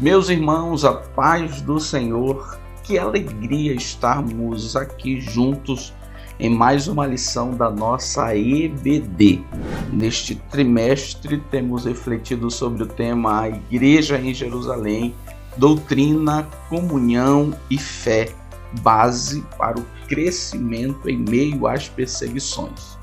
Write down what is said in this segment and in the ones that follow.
Meus irmãos, a paz do Senhor, que alegria estarmos aqui juntos em mais uma lição da nossa EBD. Neste trimestre temos refletido sobre o tema A Igreja em Jerusalém, doutrina, comunhão e fé, base para o crescimento em meio às perseguições.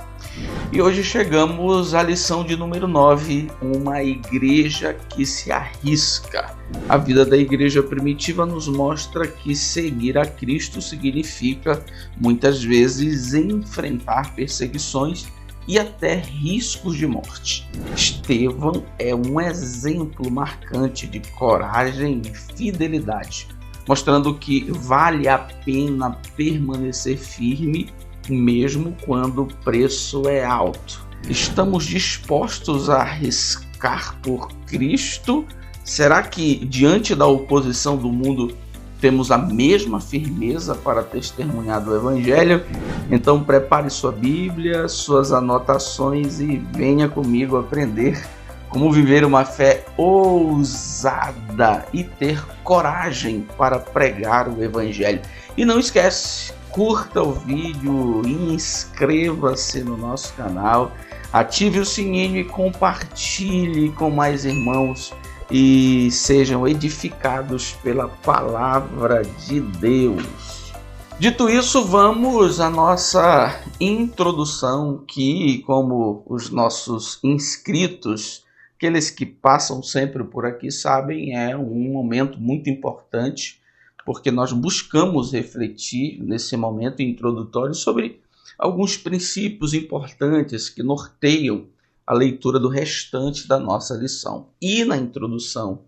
E hoje chegamos à lição de número 9, uma igreja que se arrisca. A vida da igreja primitiva nos mostra que seguir a Cristo significa, muitas vezes, enfrentar perseguições e até riscos de morte. Estevão é um exemplo marcante de coragem e fidelidade, mostrando que vale a pena permanecer firme mesmo quando o preço é alto. Estamos dispostos a arriscar por Cristo? Será que, diante da oposição do mundo, temos a mesma firmeza para testemunhar do Evangelho? Então prepare sua Bíblia, suas anotações e venha comigo aprender como viver uma fé ousada e ter coragem para pregar o Evangelho. E não esquece, curta o vídeo, inscreva-se no nosso canal, ative o sininho e compartilhe com mais irmãos e sejam edificados pela palavra de Deus. Dito isso, vamos à nossa introdução, que, como os nossos inscritos, aqueles que passam sempre por aqui sabem, é um momento muito importante, porque nós buscamos refletir nesse momento introdutório sobre alguns princípios importantes que norteiam a leitura do restante da nossa lição. E na introdução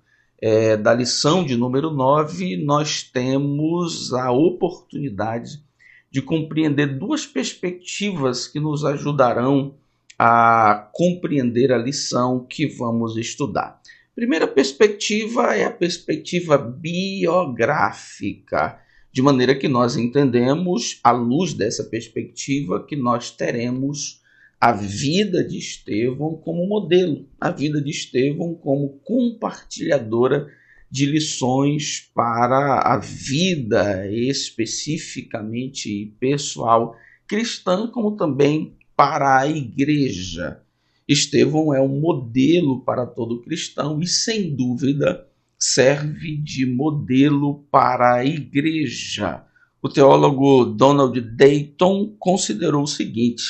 da lição de número 9, nós temos a oportunidade de compreender duas perspectivas que nos ajudarão a compreender a lição que vamos estudar. Primeira perspectiva é a perspectiva biográfica, de maneira que nós entendemos, à luz dessa perspectiva, que nós teremos a vida de Estevão como modelo, a vida de Estevão como compartilhadora de lições para a vida especificamente pessoal cristã, como também para a igreja. Estevão é um modelo para todo cristão e, sem dúvida, serve de modelo para a igreja. O teólogo Donald Dayton considerou o seguinte: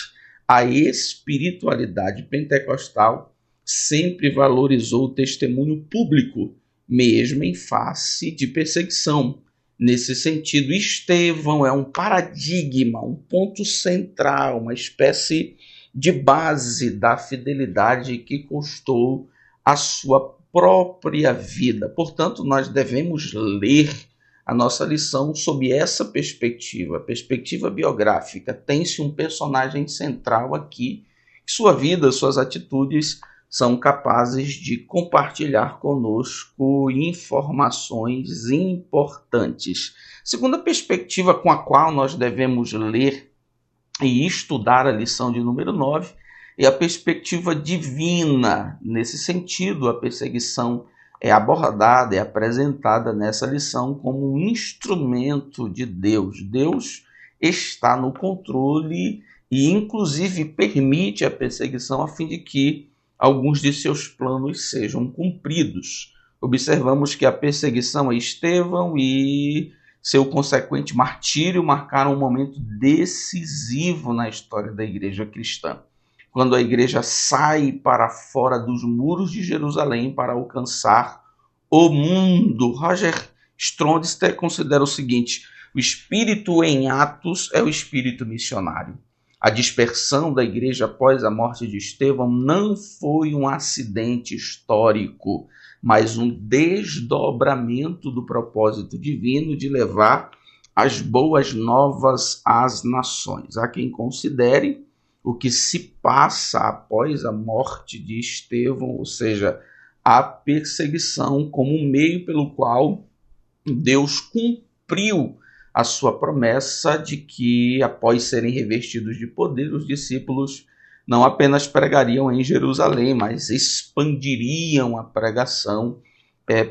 a espiritualidade pentecostal sempre valorizou o testemunho público, mesmo em face de perseguição. Nesse sentido, Estevão é um paradigma, um ponto central, uma espécie de base da fidelidade que custou a sua própria vida. Portanto, nós devemos ler a nossa lição sob essa perspectiva, perspectiva biográfica. Tem-se um personagem central aqui, que sua vida, suas atitudes são capazes de compartilhar conosco informações importantes. Segunda perspectiva com a qual nós devemos ler e estudar a lição de número 9 é a perspectiva divina. Nesse sentido, a perseguição é abordada, é apresentada nessa lição como um instrumento de Deus. Deus está no controle e, inclusive, permite a perseguição a fim de que alguns de seus planos sejam cumpridos. Observamos que a perseguição a Estevão e seu consequente martírio marcaram um momento decisivo na história da igreja cristã, quando a igreja sai para fora dos muros de Jerusalém para alcançar o mundo. Roger Stronster considera o seguinte: o espírito em Atos é o espírito missionário. A dispersão da igreja após a morte de Estevão não foi um acidente histórico, mas um desdobramento do propósito divino de levar as boas novas às nações. Há quem considere o que se passa após a morte de Estevão, ou seja, a perseguição, como um meio pelo qual Deus cumpriu a sua promessa de que, após serem revestidos de poder, os discípulos não apenas pregariam em Jerusalém, mas expandiriam a pregação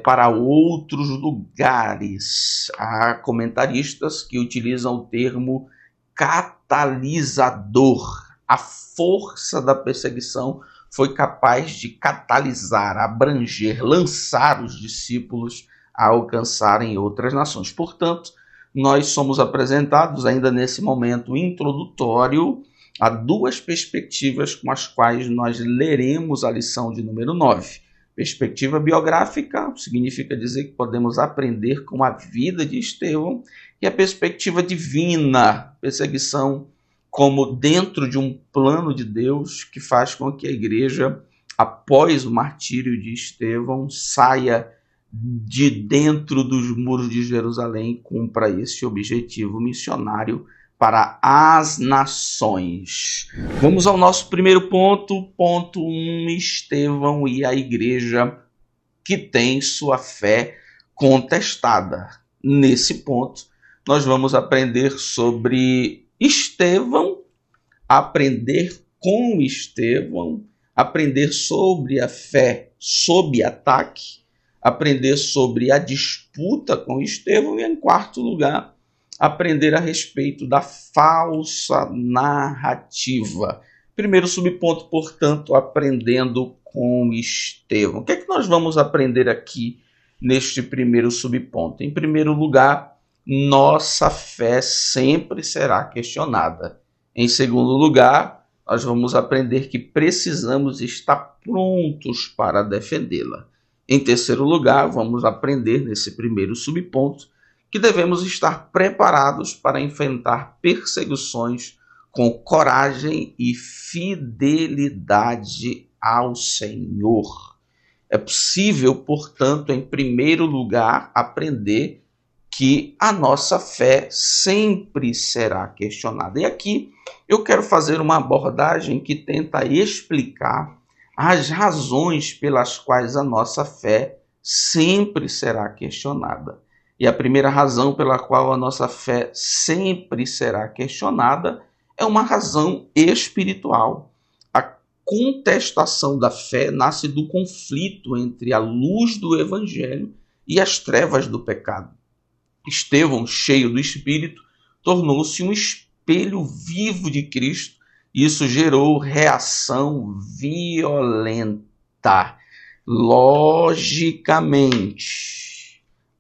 para outros lugares. Há comentaristas que utilizam o termo catalisador. A força da perseguição foi capaz de catalisar, abranger, lançar os discípulos a alcançarem outras nações. Portanto, nós somos apresentados, ainda nesse momento introdutório, a duas perspectivas com as quais nós leremos a lição de número 9. Perspectiva biográfica significa dizer que podemos aprender com a vida de Estevão, e a perspectiva divina, perseguição como dentro de um plano de Deus que faz com que a igreja, após o martírio de Estevão, saia de dentro dos muros de Jerusalém e cumpra esse objetivo missionário para as nações. Vamos ao nosso primeiro ponto. Ponto 1, Estevão e a igreja que tem sua fé contestada. Nesse ponto, nós vamos aprender sobre Estevão, aprender com Estevão, aprender sobre a fé sob ataque, aprender sobre a disputa com Estevão e, em quarto lugar, aprender a respeito da falsa narrativa. Primeiro subponto, portanto, aprendendo com Estevão. O que é que nós vamos aprender aqui neste primeiro subponto? Em primeiro lugar, nossa fé sempre será questionada. Em segundo lugar, nós vamos aprender que precisamos estar prontos para defendê-la. Em terceiro lugar, vamos aprender nesse primeiro subponto que devemos estar preparados para enfrentar perseguições com coragem e fidelidade ao Senhor. É possível, portanto, em primeiro lugar, aprender que a nossa fé sempre será questionada. E aqui eu quero fazer uma abordagem que tenta explicar as razões pelas quais a nossa fé sempre será questionada. E a primeira razão pela qual a nossa fé sempre será questionada é uma razão espiritual. A contestação da fé nasce do conflito entre a luz do Evangelho e as trevas do pecado. Estevão, cheio do Espírito, tornou-se um espelho vivo de Cristo, e isso gerou reação violenta. Logicamente,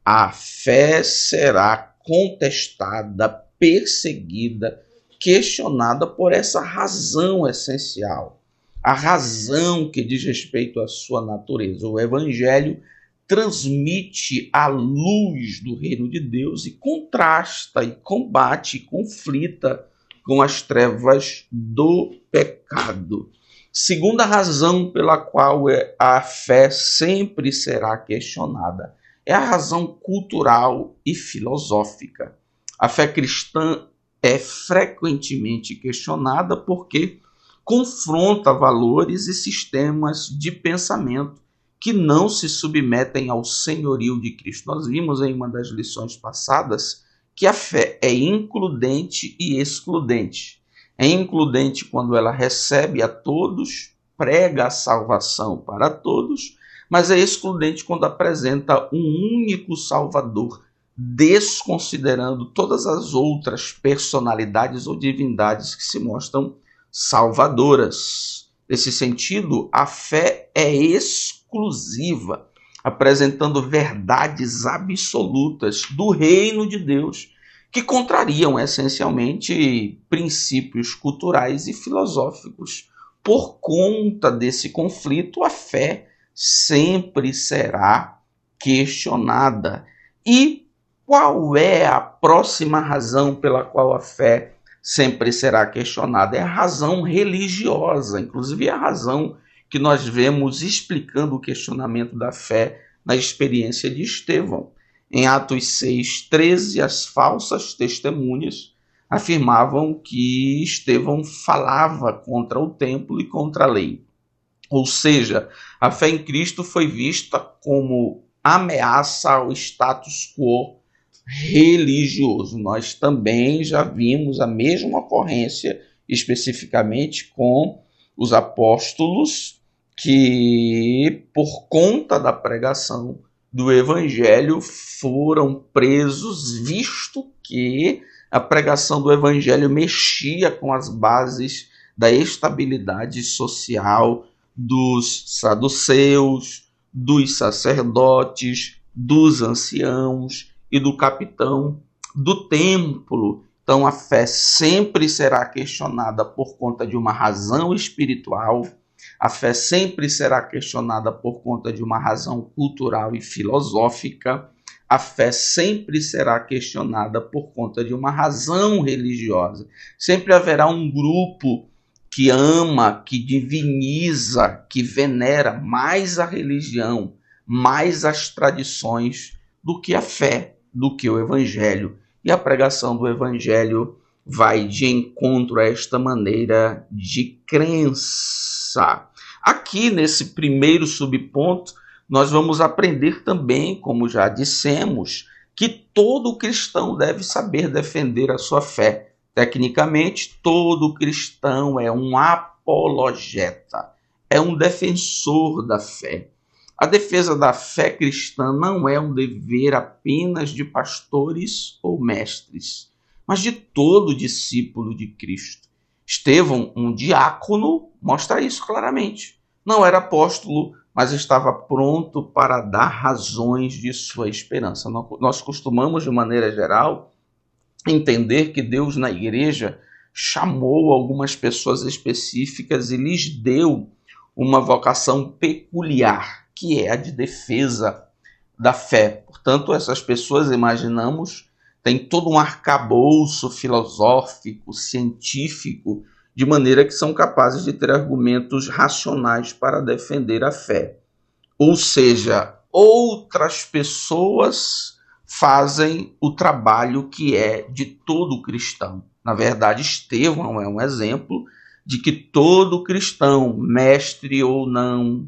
a fé será contestada, perseguida, questionada por essa razão essencial. A razão que diz respeito à sua natureza. O Evangelho transmite a luz do reino de Deus e contrasta, e combate, e conflita com as trevas do pecado. Segunda razão pela qual a fé sempre será questionada é a razão cultural e filosófica. A fé cristã é frequentemente questionada porque confronta valores e sistemas de pensamento que não se submetem ao senhorio de Cristo. Nós vimos em uma das lições passadas que a fé é includente e excludente. É includente quando ela recebe a todos, prega a salvação para todos, mas é excludente quando apresenta um único Salvador, desconsiderando todas as outras personalidades ou divindades que se mostram salvadoras. Nesse sentido, a fé é exclusiva, apresentando verdades absolutas do reino de Deus, que contrariam essencialmente princípios culturais e filosóficos. Por conta desse conflito, a fé sempre será questionada. E qual é a próxima razão pela qual a fé sempre será questionada? É a razão religiosa, inclusive é a razão que nós vemos explicando o questionamento da fé na experiência de Estevão. Em Atos 6:13, as falsas testemunhas afirmavam que Estevão falava contra o templo e contra a lei. Ou seja, a fé em Cristo foi vista como ameaça ao status quo religioso. Nós também já vimos a mesma ocorrência, especificamente com os apóstolos, que, por conta da pregação do evangelho foram presos, visto que a pregação do evangelho mexia com as bases da estabilidade social dos saduceus, dos sacerdotes, dos anciãos e do capitão do templo. Então a fé sempre será questionada por conta de uma razão espiritual, a fé sempre será questionada por conta de uma razão cultural e filosófica, a fé sempre será questionada por conta de uma razão religiosa. Sempre haverá um grupo que ama, que diviniza, que venera mais a religião, mais as tradições do que a fé, do que o evangelho. E a pregação do evangelho vai de encontro a esta maneira de crença. Aqui, nesse primeiro subponto, nós vamos aprender também, como já dissemos, que todo cristão deve saber defender a sua fé. Tecnicamente, todo cristão é um apologeta, é um defensor da fé. A defesa da fé cristã não é um dever apenas de pastores ou mestres, mas de todo discípulo de Cristo. Estevão, um diácono, mostra isso claramente. Não era apóstolo, mas estava pronto para dar razões de sua esperança. Nós costumamos, de maneira geral, entender que Deus na igreja chamou algumas pessoas específicas e lhes deu uma vocação peculiar, que é a de defesa da fé. Portanto, essas pessoas, imaginamos, têm todo um arcabouço filosófico, científico, de maneira que são capazes de ter argumentos racionais para defender a fé. Ou seja, outras pessoas fazem o trabalho que é de todo cristão. Na verdade, Estevão é um exemplo de que todo cristão, mestre ou não,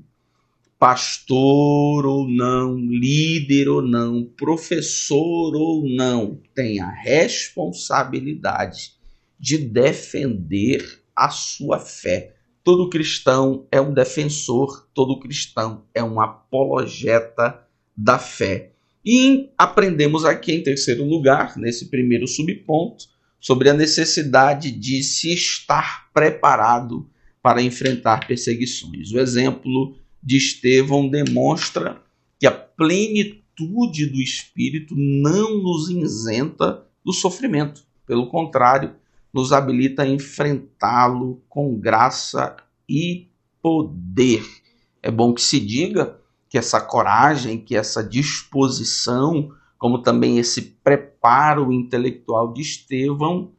pastor ou não, líder ou não, professor ou não, tem a responsabilidade de defender a sua fé. Todo cristão é um defensor, todo cristão é um apologeta da fé. E aprendemos aqui, em terceiro lugar, nesse primeiro subponto, sobre a necessidade de se estar preparado para enfrentar perseguições. O exemplo de Estevão demonstra que a plenitude do Espírito não nos isenta do sofrimento. Pelo contrário, nos habilita a enfrentá-lo com graça e poder. É bom que se diga que essa coragem, que essa disposição, como também esse preparo intelectual de Estevão,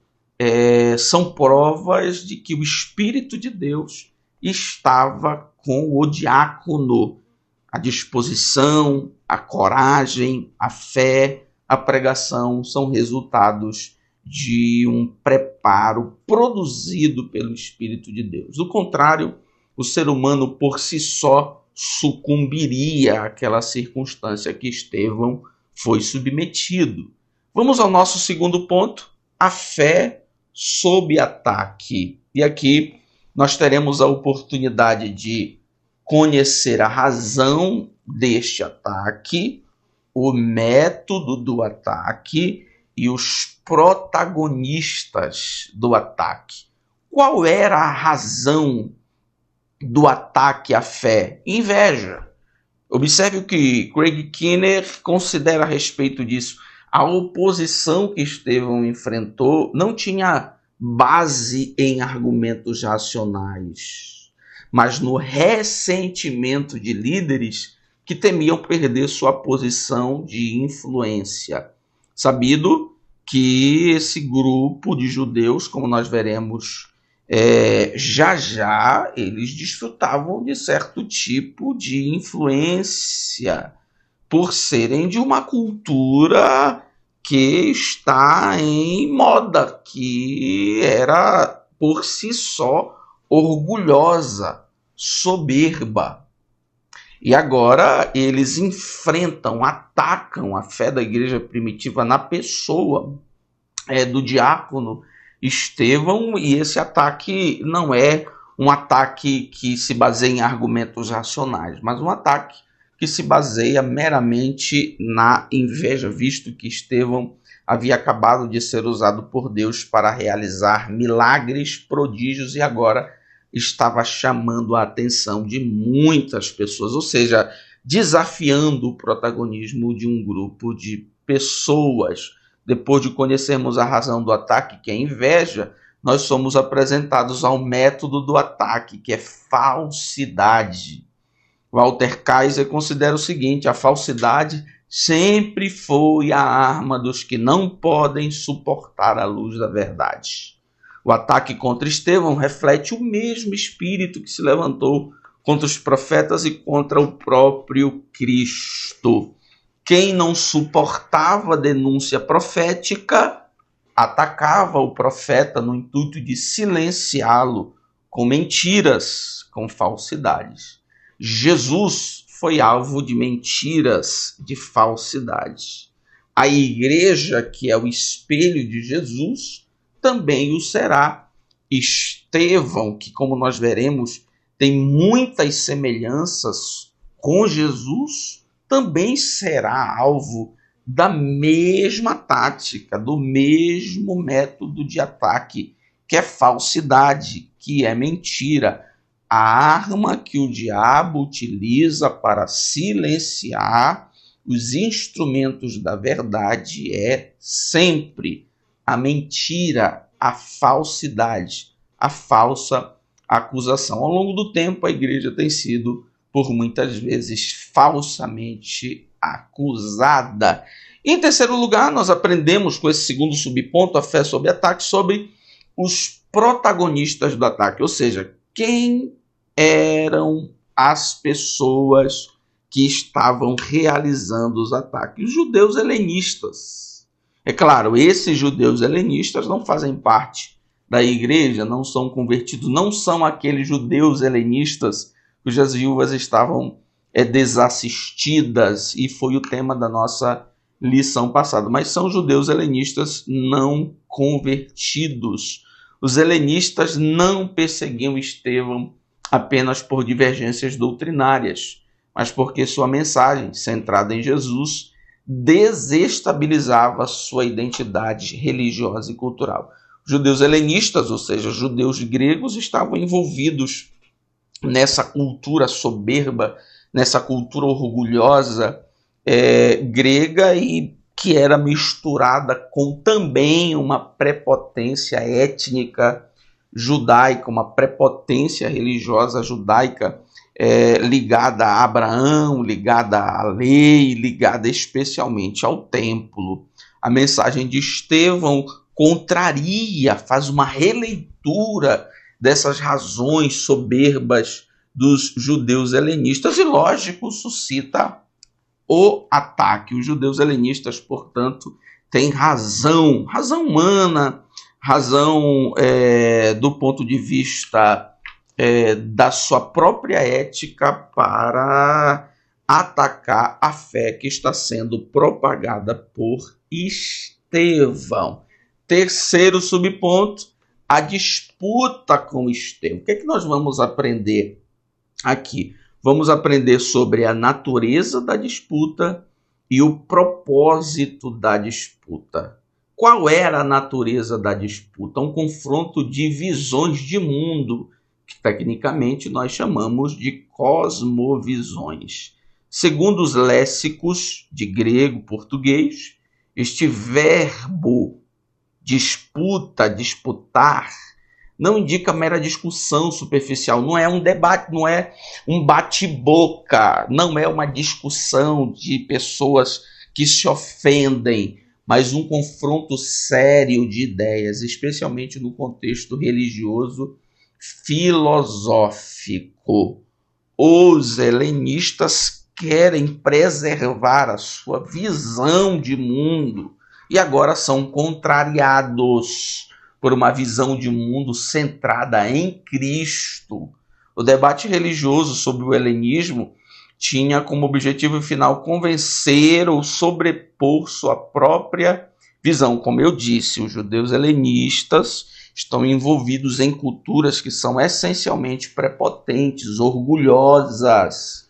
são provas de que o Espírito de Deus estava com o diácono. A disposição, a coragem, a fé, a pregação são resultados de um preparo produzido pelo Espírito de Deus. Do contrário, o ser humano por si só sucumbiria àquela circunstância que Estevão foi submetido. Vamos ao nosso segundo ponto, a fé sob ataque. E aqui nós teremos a oportunidade de conhecer a razão deste ataque, o método do ataque e os protagonistas do ataque. Qual era a razão do ataque à fé? Inveja. Observe o que Craig Keener considera a respeito disso. A oposição que Estevão enfrentou não tinha base em argumentos racionais, mas no ressentimento de líderes que temiam perder sua posição de influência. Sabido que esse grupo de judeus, como nós veremos já, eles desfrutavam de certo tipo de influência por serem de uma cultura que está em moda, que era por si só orgulhosa, soberba. E agora eles enfrentam, atacam a fé da igreja primitiva na pessoa do diácono Estevão, e esse ataque não é um ataque que se baseia em argumentos racionais, mas um ataque que se baseia meramente na inveja, visto que Estevão havia acabado de ser usado por Deus para realizar milagres, prodígios e agora estava chamando a atenção de muitas pessoas, ou seja, desafiando o protagonismo de um grupo de pessoas. Depois de conhecermos a razão do ataque, que é inveja, nós somos apresentados ao método do ataque, que é falsidade. Walter Kaiser considera o seguinte: a falsidade sempre foi a arma dos que não podem suportar a luz da verdade. O ataque contra Estevão reflete o mesmo espírito que se levantou contra os profetas e contra o próprio Cristo. Quem não suportava a denúncia profética atacava o profeta no intuito de silenciá-lo com mentiras, com falsidades. Jesus foi alvo de mentiras, de falsidades. A igreja, que é o espelho de Jesus, também o será. Estevão, que como nós veremos, tem muitas semelhanças com Jesus, também será alvo da mesma tática, do mesmo método de ataque, que é falsidade, que é mentira. A arma que o diabo utiliza para silenciar os instrumentos da verdade é sempre a mentira, a falsidade, a falsa acusação. Ao longo do tempo, a igreja tem sido, por muitas vezes, falsamente acusada. Em terceiro lugar, nós aprendemos com esse segundo subponto, a fé sob ataque, sobre os protagonistas do ataque, ou seja, quem eram as pessoas que estavam realizando os ataques. Os judeus helenistas. É claro, esses judeus helenistas não fazem parte da igreja, não são convertidos, não são aqueles judeus helenistas cujas viúvas estavam desassistidas, e foi o tema da nossa lição passada, mas são judeus helenistas não convertidos. Os helenistas não perseguiam Estevão apenas por divergências doutrinárias, mas porque sua mensagem, centrada em Jesus, desestabilizava sua identidade religiosa e cultural. Os judeus helenistas, ou seja, os judeus gregos, estavam envolvidos nessa cultura soberba, nessa cultura orgulhosa grega, e que era misturada com também uma prepotência étnica judaica, uma prepotência religiosa judaica ligada a Abraão, ligada à lei, ligada especialmente ao templo. A mensagem de Estevão contraria, faz uma releitura dessas razões soberbas dos judeus helenistas e, lógico, suscita o ataque. Os judeus helenistas, portanto, têm razão humana, razão do ponto de vista da sua própria ética para atacar a fé que está sendo propagada por Estevão. Terceiro subponto, a disputa com Estevão. O que é que nós vamos aprender aqui? Vamos aprender sobre a natureza da disputa e o propósito da disputa. Qual era a natureza da disputa? Um confronto de visões de mundo, que tecnicamente nós chamamos de cosmovisões. Segundo os léxicos de grego, português, este verbo disputa, disputar, não indica mera discussão superficial, não é um debate, não é um bate-boca, não é uma discussão de pessoas que se ofendem, mas um confronto sério de ideias, especialmente no contexto religioso filosófico. Os helenistas querem preservar a sua visão de mundo e agora são contrariados por uma visão de mundo centrada em Cristo. O debate religioso sobre o helenismo tinha como objetivo final convencer ou sobrepor sua própria visão. Como eu disse, os judeus helenistas estão envolvidos em culturas que são essencialmente prepotentes, orgulhosas,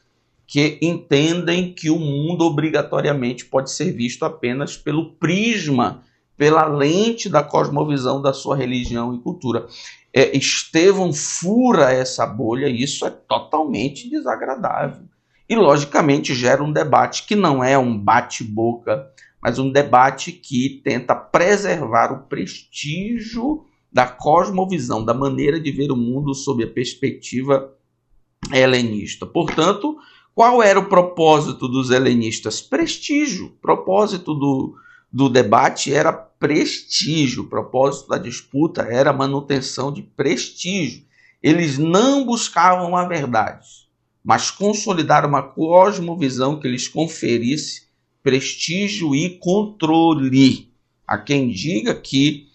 que entendem que o mundo obrigatoriamente pode ser visto apenas pelo prisma, pela lente da cosmovisão da sua religião e cultura. Estevão fura essa bolha e isso é totalmente desagradável. E, logicamente, gera um debate que não é um bate-boca, mas um debate que tenta preservar o prestígio da cosmovisão, da maneira de ver o mundo sob a perspectiva helenista. Portanto, qual era o propósito dos helenistas? Prestígio. O propósito do debate era prestígio. O propósito da disputa era manutenção de prestígio. Eles não buscavam a verdade, mas consolidar uma cosmovisão que lhes conferisse prestígio e controle. Há quem diga que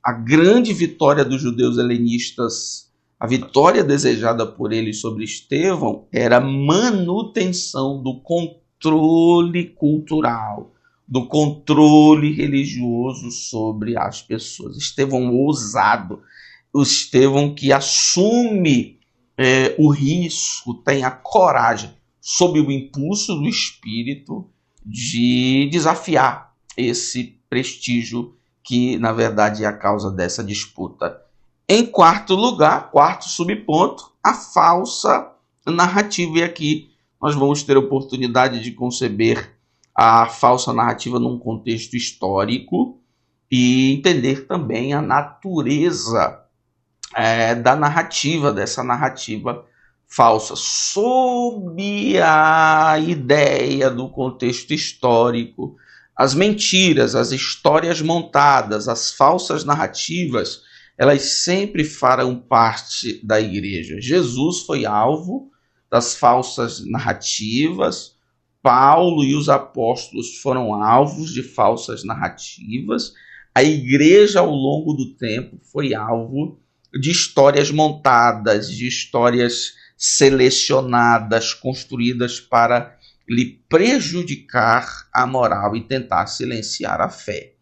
a grande vitória dos judeus helenistas, a vitória desejada por eles sobre Estevão, era a manutenção do controle cultural, do controle religioso sobre as pessoas. Estevão ousado, o Estevão que assume o risco, tem a coragem, sob o impulso do Espírito, de desafiar esse prestígio que, na verdade, é a causa dessa disputa. Em quarto lugar, quarto subponto, a falsa narrativa. E aqui nós vamos ter a oportunidade de conceber a falsa narrativa num contexto histórico e entender também a natureza da narrativa, dessa narrativa falsa, sob a ideia do contexto histórico. As mentiras, as histórias montadas, as falsas narrativas, elas sempre farão parte da igreja. Jesus foi alvo das falsas narrativas, Paulo e os apóstolos foram alvos de falsas narrativas, a igreja ao longo do tempo foi alvo de histórias montadas, de histórias selecionadas, construídas para lhe prejudicar a moral e tentar silenciar a fé.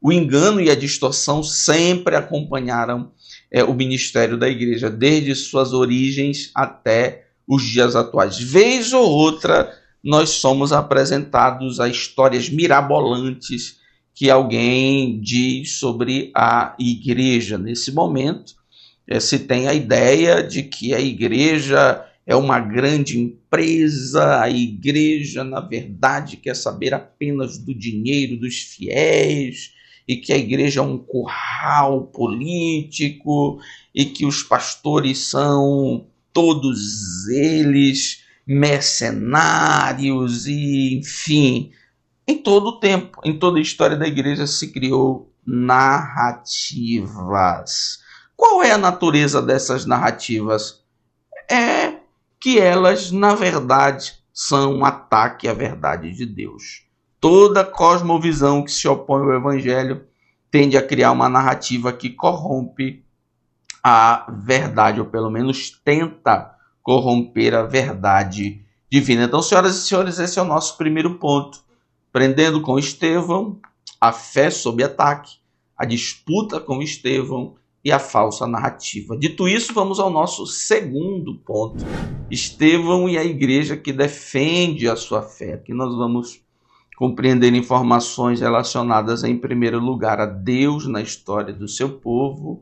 O engano e a distorção sempre acompanharam o ministério da igreja, desde suas origens até os dias atuais. Vez ou outra, nós somos apresentados a histórias mirabolantes que alguém diz sobre a igreja. Nesse momento, se tem a ideia de que a igreja é uma grande empresa, a igreja, na verdade, quer saber apenas do dinheiro dos fiéis, e que a igreja é um curral político, e que os pastores são todos eles mercenários, e enfim, em todo o tempo, em toda a história da igreja se criou narrativas. Qual é a natureza dessas narrativas? É que elas, na verdade, são um ataque à verdade de Deus. Toda cosmovisão que se opõe ao evangelho tende a criar uma narrativa que corrompe a verdade, ou pelo menos tenta corromper a verdade divina. Então, senhoras e senhores, esse é o nosso primeiro ponto. Prendendo com Estevão, a fé sob ataque, a disputa com Estevão e a falsa narrativa. Dito isso, vamos ao nosso segundo ponto. Estevão e a igreja que defende a sua fé. Aqui nós vamos compreender informações relacionadas, em primeiro lugar, a Deus na história do seu povo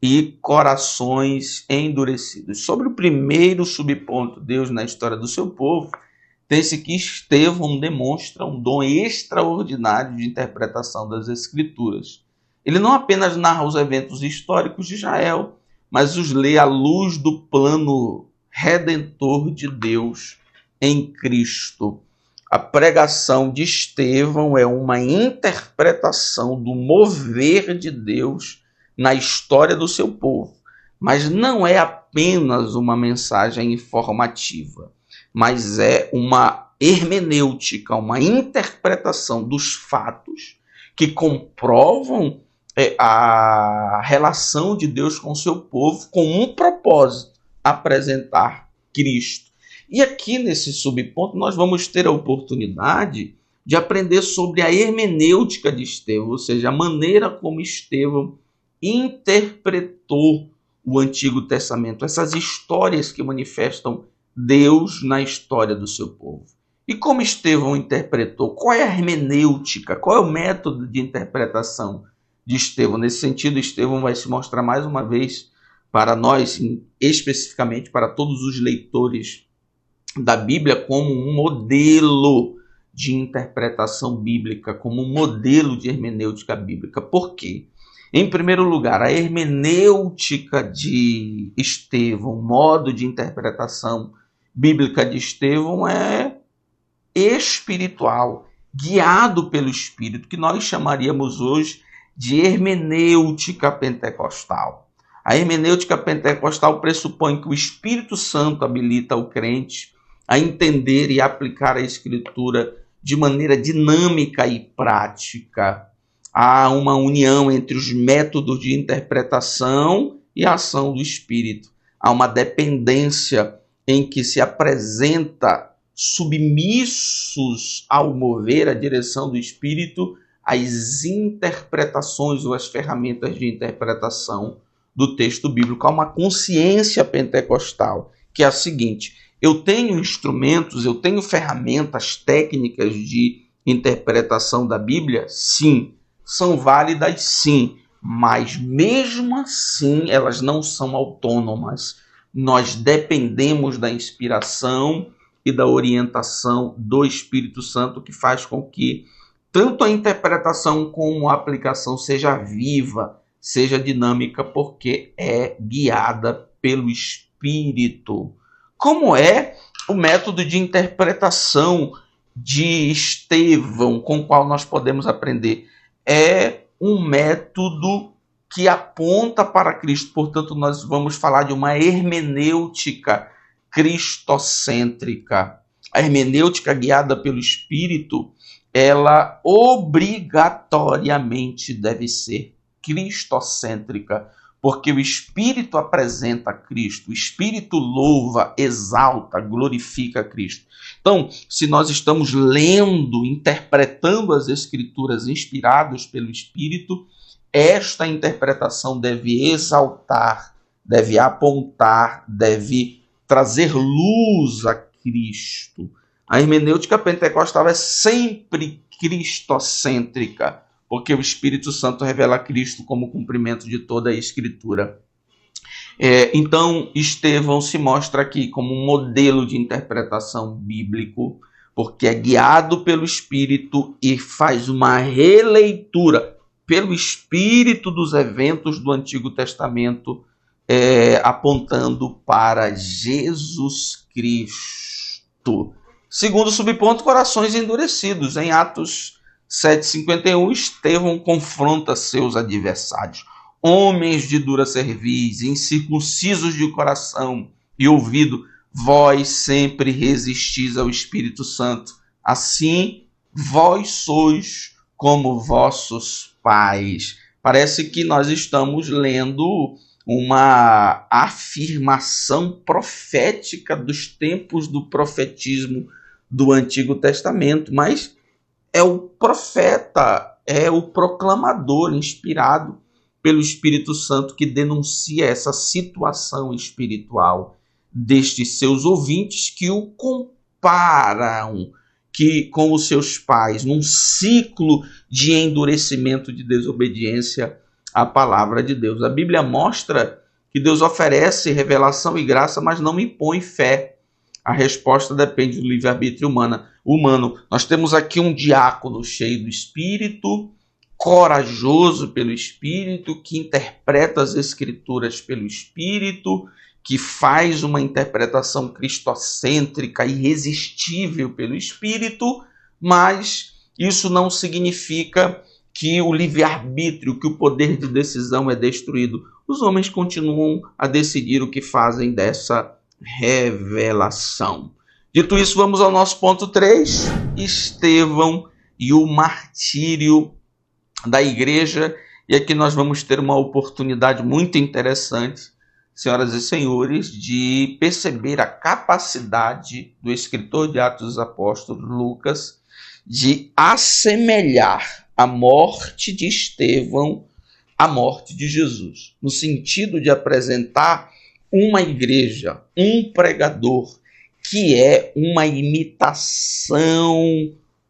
e corações endurecidos. Sobre o primeiro subponto, Deus na história do seu povo, tem-se que Estevão demonstra um dom extraordinário de interpretação das Escrituras. Ele não apenas narra os eventos históricos de Israel, mas os lê à luz do plano redentor de Deus em Cristo. A pregação de Estevão é uma interpretação do mover de Deus na história do seu povo, mas não é apenas uma mensagem informativa, mas é uma hermenêutica, uma interpretação dos fatos que comprovam a relação de Deus com o seu povo com um propósito: apresentar Cristo. E aqui nesse subponto nós vamos ter a oportunidade de aprender sobre a hermenêutica de Estevão, ou seja, a maneira como Estevão interpretou o Antigo Testamento, essas histórias que manifestam Deus na história do seu povo. E como Estevão interpretou? Qual é a hermenêutica? Qual é o método de interpretação de Estevão? Nesse sentido, Estevão vai se mostrar mais uma vez para nós, especificamente para todos os leitores da Bíblia, como um modelo de interpretação bíblica, como um modelo de hermenêutica bíblica. Por quê? Em primeiro lugar, a hermenêutica de Estevão, o modo de interpretação bíblica de Estevão é espiritual, guiado pelo Espírito, que nós chamaríamos hoje de hermenêutica pentecostal. A hermenêutica pentecostal pressupõe que o Espírito Santo habilita o crente a entender e aplicar a Escritura de maneira dinâmica e prática. Há uma união entre os métodos de interpretação e a ação do Espírito. Há uma dependência em que se apresenta submissos ao mover a direção do Espírito as interpretações ou as ferramentas de interpretação do texto bíblico. Há uma consciência pentecostal, que é a seguinte: eu tenho instrumentos, eu tenho ferramentas técnicas de interpretação da Bíblia? Sim. São válidas? Sim. Mas mesmo assim, elas não são autônomas. Nós dependemos da inspiração e da orientação do Espírito Santo, que faz com que tanto a interpretação como a aplicação seja viva, seja dinâmica, porque é guiada pelo Espírito. Como é o método de interpretação de Estevão com o qual nós podemos aprender? É um método que aponta para Cristo. Portanto, nós vamos falar de uma hermenêutica cristocêntrica. A hermenêutica guiada pelo Espírito, ela obrigatoriamente deve ser cristocêntrica, porque o Espírito apresenta Cristo, o Espírito louva, exalta, glorifica Cristo. Então, se nós estamos lendo, interpretando as Escrituras inspiradas pelo Espírito, esta interpretação deve exaltar, deve apontar, deve trazer luz a Cristo. A hermenêutica pentecostal é sempre cristocêntrica, porque o Espírito Santo revela Cristo como cumprimento de toda a Escritura. Então, Estevão se mostra aqui como um modelo de interpretação bíblico, porque é guiado pelo Espírito e faz uma releitura pelo Espírito dos eventos do Antigo Testamento, apontando para Jesus Cristo. Segundo subponto, corações endurecidos. Em Atos 7,51, Estevão confronta seus adversários. Homens de dura cerviz, incircuncisos de coração e ouvido, vós sempre resistis ao Espírito Santo. Assim, vós sois como vossos pais. Parece que nós estamos lendo uma afirmação profética dos tempos do profetismo do Antigo Testamento, mas é o profeta, é o proclamador inspirado pelo Espírito Santo que denuncia essa situação espiritual destes seus ouvintes que o comparam com os seus pais num ciclo de endurecimento, de desobediência à palavra de Deus. A Bíblia mostra que Deus oferece revelação e graça, mas não impõe fé. A resposta depende do livre-arbítrio humano. Nós temos aqui um diácono cheio do Espírito, corajoso pelo Espírito, que interpreta as Escrituras pelo Espírito, que faz uma interpretação cristocêntrica irresistível pelo Espírito, mas isso não significa que o livre-arbítrio, que o poder de decisão é destruído. Os homens continuam a decidir o que fazem dessa revelação. Dito isso, vamos ao nosso ponto 3, Estevão e o martírio da igreja. E aqui nós vamos ter uma oportunidade muito interessante, senhoras e senhores, de perceber a capacidade do escritor de Atos dos Apóstolos, Lucas, de assemelhar a morte de Estevão à morte de Jesus, no sentido de apresentar uma igreja, um pregador que é uma imitação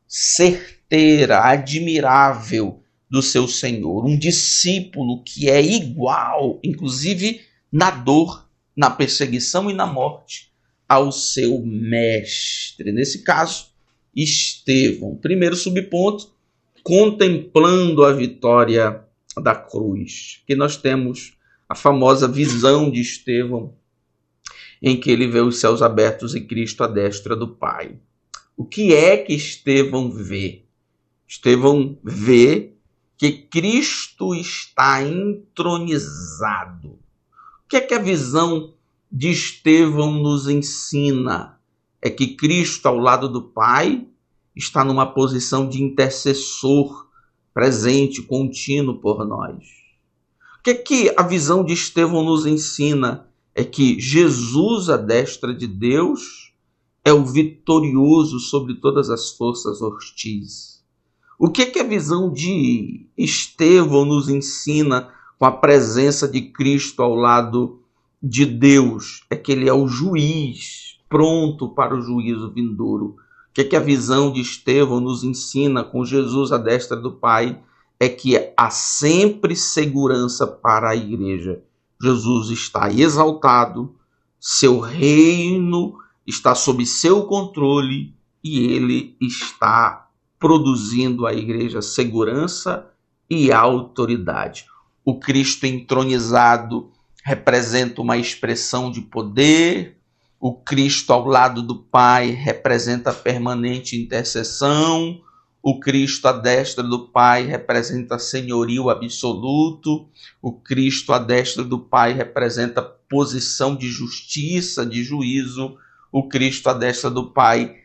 certeira, admirável do seu Senhor. Um discípulo que é igual, inclusive na dor, na perseguição e na morte, ao seu mestre. Nesse caso, Estevão. Primeiro subponto, contemplando a vitória da cruz. Aqui nós temos a famosa visão de Estevão, em que ele vê os céus abertos e Cristo à destra do Pai. O que é que Estevão vê? Estevão vê que Cristo está entronizado. O que é que a visão de Estevão nos ensina? É que Cristo, ao lado do Pai, está numa posição de intercessor, presente, contínuo por nós. O que é que a visão de Estevão nos ensina? É que Jesus, à destra de Deus, é o vitorioso sobre todas as forças hostis. O que é que a visão de Estevão nos ensina com a presença de Cristo ao lado de Deus? É que ele é o juiz, pronto para o juízo vindouro. O que é que a visão de Estevão nos ensina com Jesus à destra do Pai? É que há sempre segurança para a igreja. Jesus está exaltado, seu reino está sob seu controle e ele está produzindo à igreja segurança e autoridade. O Cristo entronizado representa uma expressão de poder, o Cristo ao lado do Pai representa a permanente intercessão, o Cristo à destra do Pai representa senhorio absoluto, o Cristo à destra do Pai representa posição de justiça, de juízo, o Cristo à destra do Pai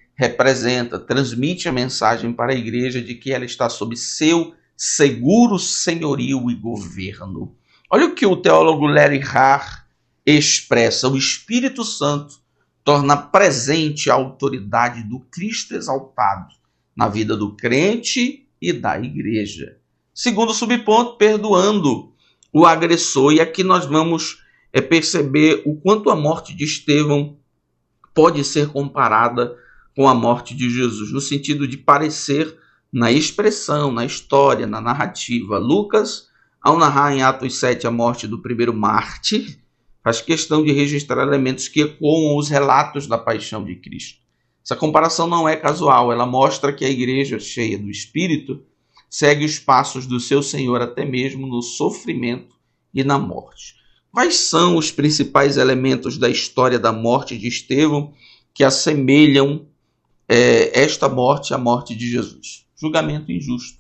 transmite a mensagem para a igreja de que ela está sob seu seguro senhorio e governo. Olha o que o teólogo Larry Harr expressa: o Espírito Santo torna presente a autoridade do Cristo exaltado na vida do crente e da igreja. Segundo subponto, perdoando o agressor. E aqui nós vamos perceber o quanto a morte de Estevão pode ser comparada com a morte de Jesus, no sentido de parecer na expressão, na história, na narrativa. Lucas, ao narrar em Atos 7 a morte do primeiro mártir, faz questão de registrar elementos que ecoam os relatos da paixão de Cristo. Essa comparação não é casual, ela mostra que a igreja cheia do Espírito segue os passos do seu Senhor até mesmo no sofrimento e na morte. Quais são os principais elementos da história da morte de Estevão que assemelham esta morte à morte de Jesus? Julgamento injusto.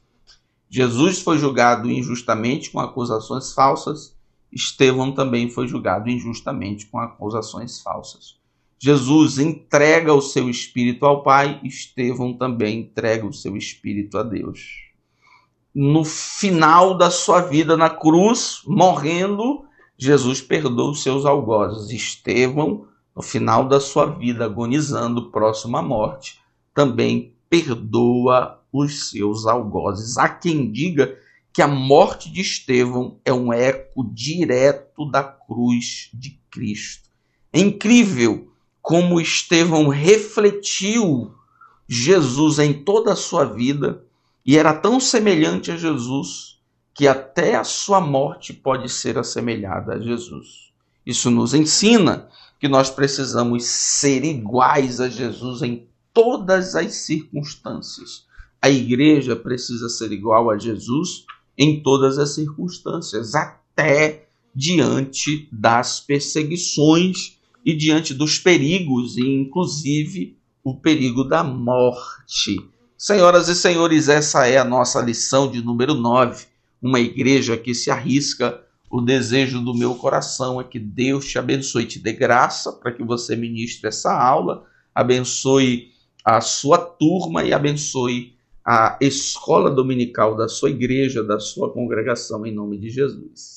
Jesus foi julgado injustamente com acusações falsas, Estevão também foi julgado injustamente com acusações falsas. Jesus entrega o seu espírito ao Pai, Estevão também entrega o seu espírito a Deus. No final da sua vida na cruz, morrendo, Jesus perdoa os seus algozes. Estevão, no final da sua vida, agonizando, próximo à morte, também perdoa os seus algozes. Há quem diga que a morte de Estevão é um eco direto da cruz de Cristo. É incrível como Estevão refletiu Jesus em toda a sua vida e era tão semelhante a Jesus que até a sua morte pode ser assemelhada a Jesus. Isso nos ensina que nós precisamos ser iguais a Jesus em todas as circunstâncias. A igreja precisa ser igual a Jesus em todas as circunstâncias, até diante das perseguições e diante dos perigos, e inclusive o perigo da morte. Senhoras e senhores, essa é a nossa lição de número 9. Uma igreja que se arrisca. O desejo do meu coração é que Deus te abençoe, te dê graça para que você ministre essa aula, abençoe a sua turma e abençoe a escola dominical da sua igreja, da sua congregação, em nome de Jesus.